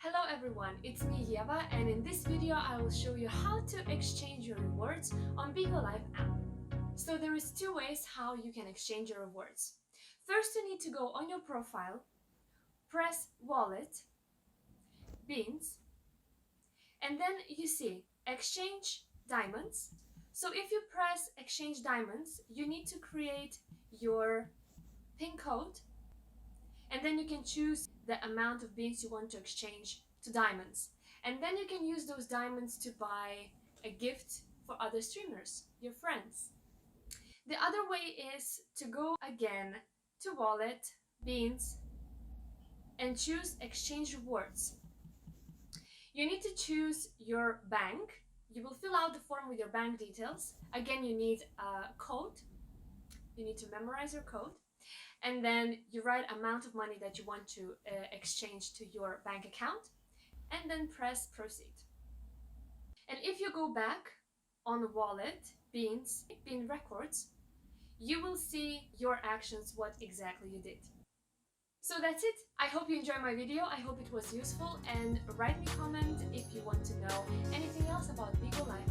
Hello everyone, it's me Yeva, and in this video I will show you how to exchange your rewards on Bigo Live app. So there is two ways how you can exchange your rewards. First, you need to go on your profile, press wallet, beans, and then you see exchange diamonds. So if you press exchange diamonds, you need to create your PIN code, and then you can choose the amount of beans you want to exchange to diamonds. And then you can use those diamonds to buy a gift for other streamers, your friends. The other way is to go again to wallet, beans, and choose exchange rewards. You need to choose your bank. You will fill out the form with your bank details. Again, you need a code. You need to memorize your code. And then you write amount of money that you want to exchange to your bank account, and then press proceed. And if you go back on wallet, beans, bean records, you will see your actions, what exactly you did. So that's it. I hope you enjoyed my video. I hope it was useful, and write me a comment if you want to know anything else about Bigo Live.